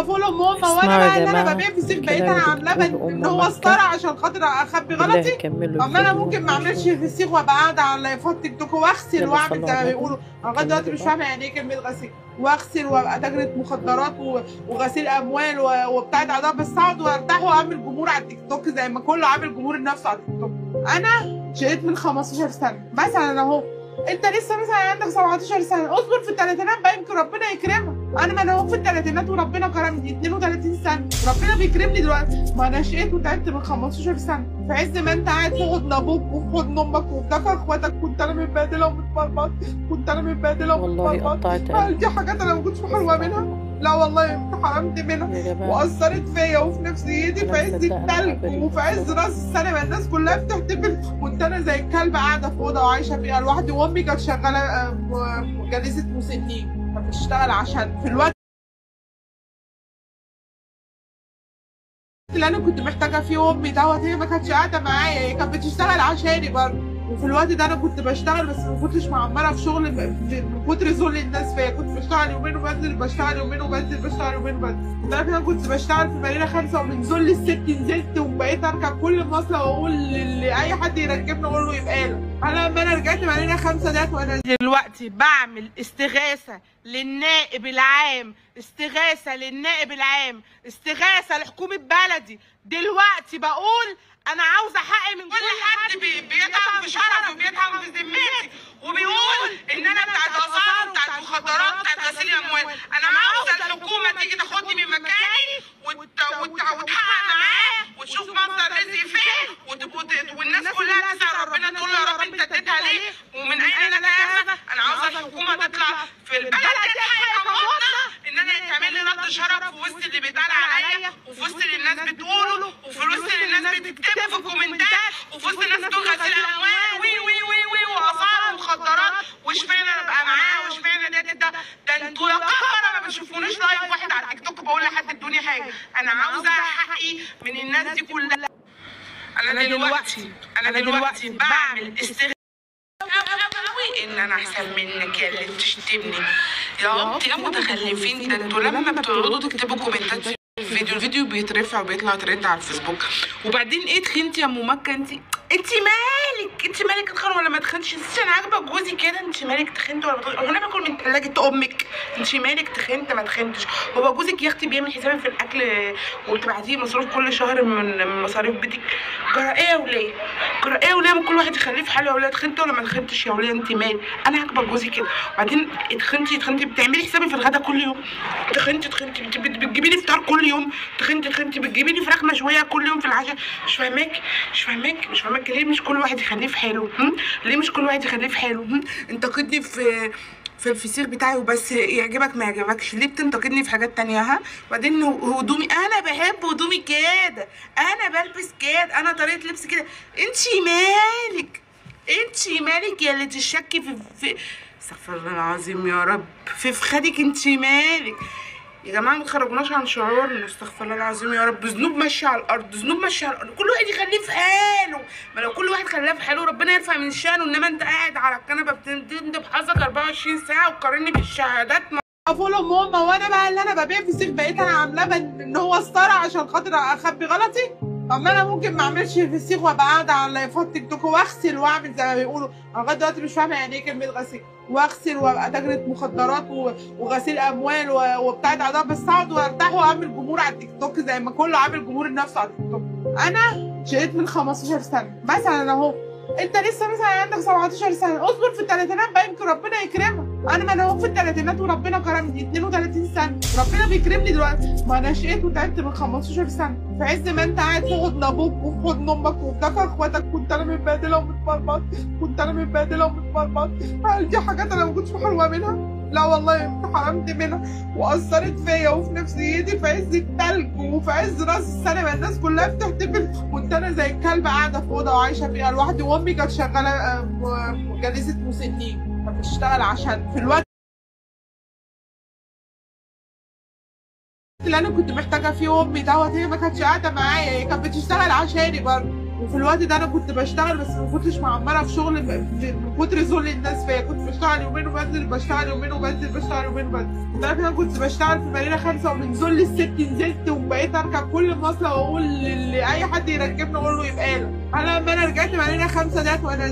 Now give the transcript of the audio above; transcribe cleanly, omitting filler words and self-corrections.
فولو ماما، وانا اسمعوا بقى يا اللي انا جماعة ببيع فسيخ بقيت الكلام انا اللي عاملاه بتقوله ان أم هو مكة. ستاره عشان خاطر اخبي بالله غلطي. كملوا اما انا الفيديو ممكن ما اعملش ونشوف. فسيخ وابقى قاعده على لايفات تيك توك واغسل يلا واعمل صلوا زي ما على بيقولوا. النبي انا لغايه دلوقتي كملوا مش بقى. فاهمه يعني ايه كلمه غسيل واغسل وابقى تاجرة مخدرات وغسيل اموال وبتاعت اعضاء، بس اقعد وارتاح واعمل جمهور على التيك توك زي ما كله عامل جمهور لنفسه على التيك توك. انا شقيت من 15 سنه مثلا اهو. انت لسه مثلا عندك 17 سنه، اصبر في الثلاثينات بقى يمكن ربنا يكرمك. انا اهو في الثلاثينات وربنا كرمني 32 سنه، ربنا بيكرمني دلوقتي. ما انا شقيت وتعبت من 15 سنه في عز ما انت قاعد في حضن ابوك وفي حضن امك وبتاكل اخواتك. كنت انا متبهدله ومتمرمط، كنت انا متبهدله والله ومتمرمط. قطعت هل قلبي. دي حاجات انا ما كنتش محرومه منها؟ لا والله اتحرمت منها يا جماعة واثرت فيا وفي نفسيتي في أنا عز مصدقة أنا التلج هقابل وفي عز راس السنه ما الناس كلها بتحتفل، كنت انا زي الكلب قاعده في اوضه وعايشه فيها لوحدي. وامي كانت شغاله جالسه مسنين، كانت بتشتغل عشان في الوقت اللي انا كنت محتاجه فيه امي دوت هي ما كانتش قاعده معايا، هي كانت بتشتغل عشاني برضه. وفي الوقت ده انا كنت بشتغل بس ما كنتش معمره في شغل من كتر ذل الناس فيا. كنت بشتغل يومين وبنزل، بشتغل يومين وبنزل، بشتغل يومين وبنزل. لدرجه ان انا كنت بشتغل في مدينه 5 ومن ذل الست نزلت وبقيت اركب كل مواصله واقول لاي حد يركبني اقول له يبقى له. انا لما انا رجعت مدينه 5 ديت وانا دلوقتي بعمل استغاثه للنائب العام، استغاثه للنائب العام، استغاثه لحكومه بلدي. دلوقتي بقول انا عاوزه حقي من كل حد بيتعب في شرفي وبيتعب في ذمتي وبيقول ان انا بتاعت اثار وبتاعت مخدرات وبتاعت غسيل اموال. انا عاوزه الحكومه تيجي تاخدني من مكاني وتحقق معاه وتشوف مصدر رزقي فين والناس كلها تسال ربنا تقول له يا رب انت اديتها ليه ومن اين لك هذا. انا عاوزه الحكومه تطلع في البلد تلحق موتنا ان انا تعمل لي نقد شرف في وسط اللي بيتقال عليا وفي وسط اللي الناس بتقوله وفي وسط اللي الناس بتكتبه في الكومنتات وفي وسط الناس بتقول غسيل اموال وي وي وي وي واثار ومخدرات واشمعنى انا ابقى معاه واشمعنى ده انتوا يا كفره ما بتشوفونيش لايف واحد على التيك توك بقول لحد ادوني حاجه. انا عاوزه حقي من الناس دي كلها. انا دلوقتي بعمل استغاثه ان انا احسن منك يا اللي بتشتمني يا انتوا يا متخلفين. ده انتوا لما بتقعدوا تكتبوا كومنتات في الفيديو بيترفع وبيطلع ترند على الفيسبوك. وبعدين ايه تخنتي يا ام مكه؟ انت مالك تخن ولا ما تخنتش؟ انا عاجبك جوزي كده. انت مالك تخنت ولا ما تخنتش؟ انا باكل من ثلاجه امك. انت مالك تخنت ما تخنتش؟ هو جوزك يا اختي بيعمل حسابي في الاكل وبتبعتيه مصروف كل شهر من مصاريف بيتك؟ جرى ايه يا وليه؟ جرى ايه يا وليه؟ ما كل واحد يخليه في حاله يا وليه. تخنت ولا ما تخنتش يا وليه؟ انت مالك؟ انا عاجبك جوزي كده. وبعدين تخنتي بتعملي حسابي في الغدا كل يوم. تخنتي بتجيبي لي فطار كل يوم. تخنتي بتجيبي لي فراخ مشويه كل يوم في العشاء. مش فاهماك ليه مش كل واحد يخليه في حاله؟ ليه مش كل واحد يخليه في حاله؟ انتقدني في الفسيخ بتاعي وبس، يعجبك ما يعجبكش. ليه بتنتقدني في حاجات تانية؟ ها؟ وبعدين هدومي انا بحب هدومي كده، انا بلبس كده، انا طريقه لبسي كده. انتي مالك يا اللي تشكي في استغفر الله العظيم يا رب في فخادك. انتي مالك يا جماعه؟ ما تخرجوناش عن شعورنا. استغفر الله العظيم يا رب. ذنوب ماشيه على الارض، كل واحد يخليه في حاله. ما لو كل واحد خلاه في حاله ربنا يرفع من شانه. انما انت قاعد على الكنبه بتندب حظك 24 ساعه وتقارني بالشهادات. فولو ماما، وانا بقى اللي انا ببيع فسيخ بقيت انا عاملاه ان هو ستاره عشان خاطر اخبي غلطي. اما انا ممكن ما اعملش فسيخ وابقى قاعده على لايفات تيك توك واغسل واعمل زي ما بيقولوا. انا لغايه دلوقتي مش فاهمه يعني ايه كلمه غسيل واغسل وابقى تاجرة مخدرات وغسيل اموال وبتاعت اعضاء، بس اقعد وارتاح واعمل جمهور على التيك توك زي ما كله عامل جمهور لنفسه على التيك توك. انا شقيت من 15 سنه مثلا اهو. انت لسه مثلا عندك 17 سنه، اصبر في الثلاثينات بقى يمكن ربنا يكرمك. انا اهو في الثلاثينات وربنا كرمني 32 سنه، ربنا بيكرمني دلوقتي. ما انا شقيت وتعبت من 15 سنه في عز ما انت قاعد في حضن ابوك وفي حضن امك وبتاكل اخواتك. كنت انا متبهدله ومتمرمط. هل دي حاجات انا ما كنتش محرومه منها؟ لا والله اتحرمت منها واثرت فيا وفي نفسيتي في عز التلج وفي عز راس السنه ما الناس كلها بتحتفل، كنت انا زي الكلب قاعده في اوضه وعايشه فيها لوحدي. وامي كانت شغاله جالسه مسنين، كانت بتشتغل عشان في الوقت اللي انا كنت محتاجه فيه امي دوت هي ما كانتش قاعده معايا، هي كانت بتشتغل عشاني برضه. وفي الوقت ده انا كنت بشتغل بس ما كنتش معمره في شغل من كتر ذل الناس فيا. كنت بشتغل يومين وبنزل، بشتغل يومين وبنزل، بشتغل يومين وبنزل، لدرجه ان انا كنت بشتغل في مدينه 5 ومن ذل الست نزلت وبقيت اركب كل مواصله واقول لاي حد يركبني اقول له يبقى له. انا لما انا رجعت مدينه 5 ديت وانا